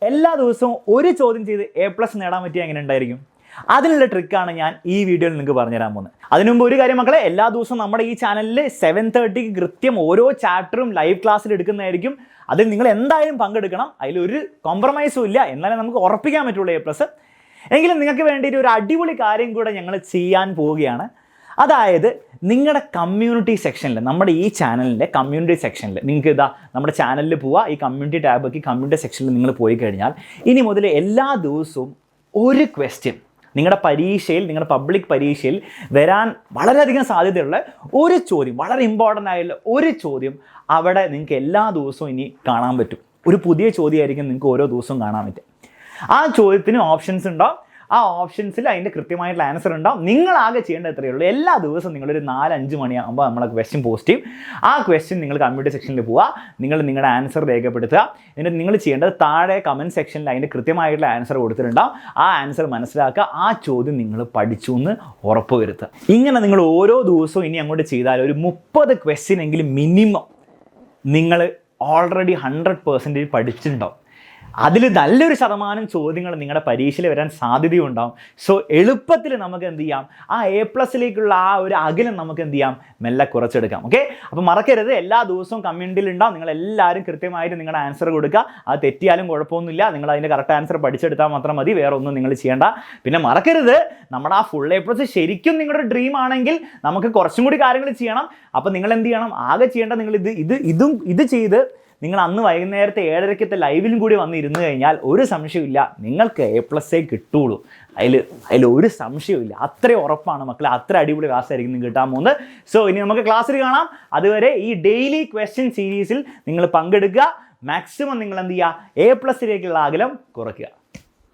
എല്ലാ ദിവസവും ഒരു ചോദ്യം ചെയ്ത് A+ നേടാൻ പറ്റിയാൽ എങ്ങനെ ഉണ്ടായിരിക്കും? അതിനുള്ള ട്രിക്കാണ് ഞാൻ ഈ വീഡിയോയിൽ നിങ്ങൾക്ക് പറഞ്ഞുതരാൻ പോകുന്നത്. അതിനു മുമ്പ് ഒരു കാര്യം മക്കളെ, എല്ലാ ദിവസവും നമ്മുടെ ഈ ചാനലിൽ 7:30 കൃത്യം ഓരോ ചാപ്റ്ററും ലൈവ് ക്ലാസ്സിൽ എടുക്കുന്നതായിരിക്കും. അതിൽ നിങ്ങൾ എന്തായാലും പങ്കെടുക്കണം. അതിലൊരു കോംപ്രമൈസും ഇല്ല. എന്നാലേ നമുക്ക് ഉറപ്പിക്കാൻ പറ്റുള്ളൂ A+. എങ്കിലും നിങ്ങൾക്ക് വേണ്ടിയിട്ട് ഒരു അടിപൊളി കാര്യം കൂടെ ഞങ്ങൾ ചെയ്യാൻ പോവുകയാണ്. അതായത് നിങ്ങളുടെ കമ്മ്യൂണിറ്റി സെക്ഷനിൽ, നമ്മുടെ ഈ ചാനലിൻ്റെ കമ്മ്യൂണിറ്റി സെക്ഷനിൽ നിങ്ങൾക്ക് ഇതാ നമ്മുടെ ചാനലിൽ പോവുക, ഈ കമ്മ്യൂണിറ്റി ടാബാക്കി കമ്മ്യൂണിറ്റി സെക്ഷനിൽ നിങ്ങൾ പോയി കഴിഞ്ഞാൽ ഇനി മുതൽ എല്ലാ ദിവസവും ഒരു ക്വസ്റ്റ്യൻ നിങ്ങളുടെ പരീക്ഷയിൽ, നിങ്ങളുടെ പബ്ലിക് പരീക്ഷയിൽ വരാൻ വളരെയധികം സാധ്യതയുള്ള ഒരു ചോദ്യം, വളരെ ഇമ്പോർട്ടൻ്റ് ആയിട്ടുള്ള ഒരു ചോദ്യം അവിടെ നിങ്ങൾക്ക് എല്ലാ ദിവസവും ഇനി കാണാൻ പറ്റും. ഒരു പുതിയ ചോദ്യമായിരിക്കും നിങ്ങൾക്ക് ഓരോ ദിവസവും കാണാൻ പറ്റും. ആ ചോദ്യത്തിന് ഓപ്ഷൻസ് ഉണ്ടാവും. ആ ഓപ്ഷൻസിൽ അതിൻ്റെ കൃത്യമായിട്ടുള്ള ആൻസർ ഉണ്ടാവും. നിങ്ങളാകെ ചെയ്യേണ്ടത് എത്രയേ ഉള്ളൂ, എല്ലാ ദിവസവും നിങ്ങളൊരു 4-5 മണിയാകുമ്പോൾ നമ്മളെ ക്വസ്റ്റ്യൻ പോസ്റ്റ് ചെയ്യും. ആ ക്വസ്റ്റ്യൻ നിങ്ങൾ കമ്മ്യൂണിറ്റി സെക്ഷനിൽ പോവുക, നിങ്ങളുടെ ആൻസർ രേഖപ്പെടുത്തുക. എന്നിട്ട് നിങ്ങൾ ചെയ്യേണ്ടത് താഴെ കമൻറ്റ് സെക്ഷനിൽ അതിൻ്റെ കൃത്യമായിട്ടുള്ള ആൻസർ കൊടുത്തിട്ടുണ്ടാവും. ആ ആൻസർ മനസ്സിലാക്കുക, ആ ചോദ്യം നിങ്ങൾ പഠിച്ചു എന്ന് ഉറപ്പ് വരുത്തുക. ഇങ്ങനെ നിങ്ങൾ ഓരോ ദിവസവും ഇനി അങ്ങോട്ട് ചെയ്താൽ ഒരു 30 ക്വസ്റ്റ്യൻ എങ്കിലും മിനിമം നിങ്ങൾ ഓൾറെഡി 100% പഠിച്ചിട്ടുണ്ടാവും. അതിൽ നല്ലൊരു ശതമാനം ചോദ്യങ്ങൾ നിങ്ങളുടെ പരീക്ഷയിൽ വരാൻ സാധ്യതയുണ്ടാവും. സോ എളുപ്പത്തിൽ നമുക്ക് എന്ത് ചെയ്യാം, ആ A+ലേക്കുള്ള ആ ഒരു അകലം നമുക്ക് എന്ത് ചെയ്യാം, മെല്ലെ കുറച്ചെടുക്കാം. ഓക്കെ, അപ്പോൾ മറക്കരുത്, എല്ലാ ദിവസവും കമ്മ്യൂണിറ്റിയിൽ ഉണ്ടാവും. നിങ്ങളെല്ലാവരും കൃത്യമായിട്ട് നിങ്ങളുടെ ആൻസർ കൊടുക്കുക. അത് തെറ്റിയാലും കുഴപ്പമൊന്നുമില്ല, നിങ്ങൾ അതിൻ്റെ കറക്റ്റ് ആൻസർ പഠിച്ചെടുത്താൽ മാത്രം മതി, വേറെ ഒന്നും നിങ്ങൾ ചെയ്യേണ്ട. പിന്നെ മറക്കരുത്, നമ്മുടെ ആ ഫുൾ A+ ശരിക്കും നിങ്ങളുടെ ഡ്രീം ആണെങ്കിൽ നമുക്ക് കുറച്ചും കൂടി കാര്യങ്ങൾ ചെയ്യണം. അപ്പോൾ നിങ്ങൾ എന്ത് ചെയ്യണം, ആകെ ചെയ്യേണ്ട നിങ്ങൾ ഇത് ചെയ്ത് നിങ്ങൾ അന്ന് വൈകുന്നേരത്തെ 7:30 ലൈവിലും കൂടി വന്നിരുന്നു കഴിഞ്ഞാൽ ഒരു സംശയമില്ല, നിങ്ങൾക്ക് A+ കിട്ടുള്ളൂ. അതിൽ ഒരു സംശയമില്ല. അത്രയും ഉറപ്പാണ് മക്കളെ. അത്ര അടിപൊളി ക്ലാസ് ആയിരിക്കും നിങ്ങൾക്ക് കിട്ടാൻ പോകുന്നത്. സോ ഇനി നമുക്ക് ക്ലാസ്സിൽ കാണാം. അതുവരെ ഈ ഡെയിലി ക്വസ്റ്റ്യൻ സീരീസിൽ നിങ്ങൾ പങ്കെടുക്കുക. മാക്സിമം നിങ്ങൾ എന്ത് ചെയ്യുക, A+ലേക്കുള്ള അകലം കുറയ്ക്കുക.